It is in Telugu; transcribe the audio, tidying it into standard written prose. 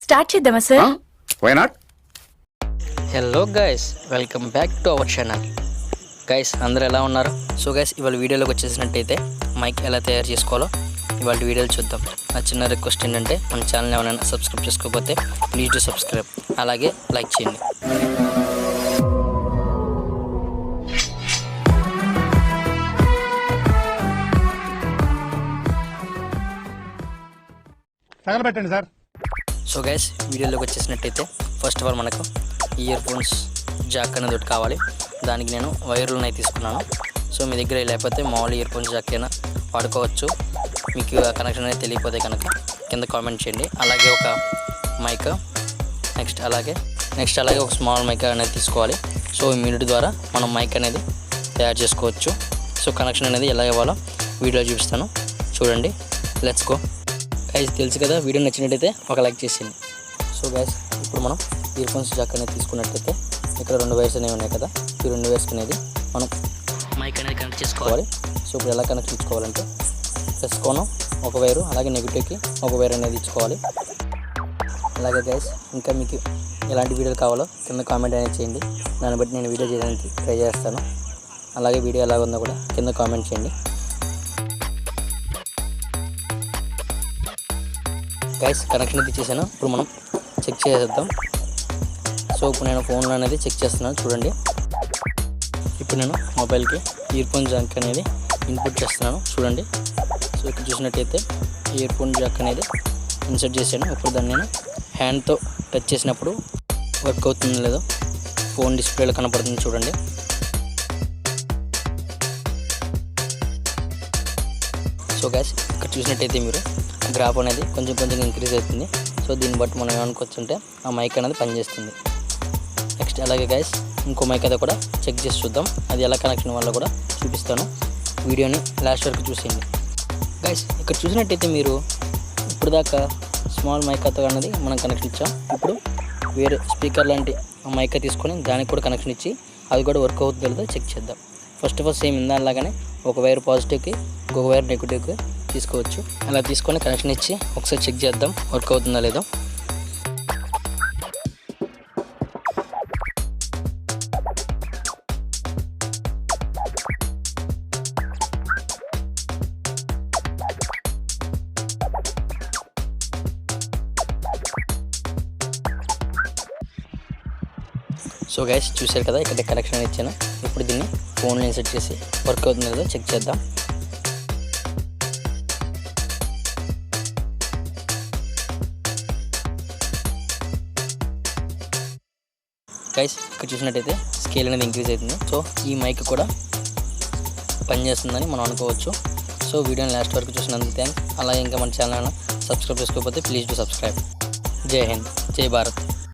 స్టార్ట్ చేద్దామా sir? Why not? Hello guys, welcome back to our channel. Guys అందరూ ఎలా ఉన్నారు? సో గైస్ ఇవాళ వీడియోలోకి వచ్చేసినట్టయితే మైక్ ఎలా తయారు చేసుకోవాలో ఇవాళ వీడియోలు చూద్దాం. నా చిన్న రిక్వెస్ట్ ఏంటంటే మన ఛానల్ ఎవరైనా సబ్స్క్రైబ్ చేసుకోకపోతే ప్లీజ్ డు సబ్స్క్రైబ్, అలాగే లైక్ చేయండి. తగలబెట్టండి సార్. సో గైస్ వీడియోలోకి వచ్చేసినట్టయితే ఫస్ట్ ఆఫ్ ఆల్ మనకు ఇయర్ ఫోన్స్ జాక్ అనేది ఒకటి కావాలి. దానికి నేను వైర్లను అయితే తీసుకున్నాను. సో మీ దగ్గర లేకపోతే మామూలు ఇయర్ ఫోన్స్ జాక్ అయినా వాడుకోవచ్చు. మీకు ఆ కనెక్షన్ అనేది తెలియకపోతే కనుక కింద కామెంట్ చేయండి. అలాగే ఒక మైక్, నెక్స్ట్ అలాగే ఒక స్మాల్ మైక్ అనేది తీసుకోవాలి. సో ఈ మ్యూనిట్ ద్వారా మనం మైక్ అనేది తయారు చేసుకోవచ్చు. సో కనెక్షన్ అనేది ఎలా ఇవ్వాలో వీడియో చూపిస్తాను, చూడండి. Let's go. గైస్ తెలుసు కదా, వీడియో నచ్చినట్టయితే ఒక లైక్ చేసేయండి. సో గైస్ ఇప్పుడు మనం ఇయర్ ఫోన్స్ జాక్ అనేది తీసుకున్నట్టయితే ఇక్కడ 2 వైర్స్ అనేవి ఉన్నాయి కదా, ఈ 2 వైర్స్ అనేది మనం మైక్ అనేది కనెక్ట్ చేసుకోవాలి. సో ఇప్పుడు ఎలా కనెక్ట్ ఇచ్చుకోవాలంటే ప్లస్ కోణం ఒక వైరు, అలాగే నెగిటివ్కి ఒక వైర్ అనేది ఇచ్చుకోవాలి. అలాగే గైస్ ఇంకా మీకు ఎలాంటి వీడియోలు కావాలో కింద కామెంట్ అనేది చేయండి. దాన్ని బట్టి నేను వీడియో చేయడానికి ట్రై చేస్తాను. అలాగే వీడియో ఎలా ఉందో కూడా కింద కామెంట్ చేయండి. గైస్ కనెక్షన్ అయితే ఇచ్చేసాను. ఇప్పుడు మనం చెక్ చేసేద్దాం. సో ఇప్పుడు నేను ఫోన్లో అనేది చెక్ చేస్తున్నాను, చూడండి. ఇప్పుడు నేను మొబైల్కి ఇయర్ ఫోన్ జాక్ అనేది ఇన్పుట్ చేస్తున్నాను, చూడండి. సో ఇక్కడ చూసినట్టయితే ఇయర్ ఫోన్ జాక్ అనేది ఇన్సర్ట్ చేశాను. ఇప్పుడు దాన్ని నేను హ్యాండ్తో టచ్ చేసినప్పుడు వర్క్ అవుతుందో లేదో ఫోన్ డిస్ప్లేలో కనపడుతుంది, చూడండి. సో గైస్ ఇక్కడ చూసినట్టయితే మీరు గ్రాఫ్ అనేది కొంచెం ఇంక్రీజ్ అవుతుంది. సో దీన్ని బట్టి మనం ఏమనుకోవచ్చు అంటే ఆ మైక్ అనేది పనిచేస్తుంది. నెక్స్ట్ అలాగే గైస్ ఇంకో మైక్ అయితే కూడా చెక్ చేసి చూద్దాం. అది ఎలా కనెక్షన్ వల్ల కూడా చూపిస్తాను. వీడియోని లాస్ట్ వరకు చూసేయండి. గైస్ ఇక్కడ చూసినట్టయితే మీరు ఇప్పుడు దాకా స్మాల్ మైక్ అయితే అనేది మనం కనెక్షన్ ఇచ్చాం. ఇప్పుడు వేరే స్పీకర్ లాంటి ఆ మైక్ తీసుకొని దానికి కూడా కనెక్షన్ ఇచ్చి అది కూడా వర్క్ అవుతుందో లేదో చెక్ చేద్దాం. ఫస్ట్ ఆఫ్ ఆల్ సేమ్ ఇందాలాగానే ఒక వైర్ పాజిటివ్కి ఇంకొక వైర్ నెగిటివ్కి తీసుకోవచ్చు. అలా తీసుకొని కనెక్షన్ ఇచ్చి ఒకసారి చెక్ చేద్దాం వర్క్ అవుతుందో లేదో. సో గైస్ చూశారు కదా, ఇక్కడ కనెక్షన్ ఇచ్చాను. ఇప్పుడు దీన్ని ఫోన్లో ఇన్సర్ట్ చేసి వర్క్ అవుతుందో లేదో చెక్ చేద్దాం. గైస్ ఇక్కడ చూసినట్టయితే స్కేల్ అనేది ఇంక్రీజ్ అవుతుంది. సో ఈ మైక్ కూడా పనిచేస్తుందని మనం అనుకోవచ్చు. సో వీడియోని లాస్ట్ వరకు చూసినందుకు థ్యాంక్స్. అలాగే ఇంకా మన ఛానల్ సబ్స్క్రైబ్ చేసుకోకపోతే ప్లీజ్ డు సబ్స్క్రైబ్. జై హింద్, జై భారత్.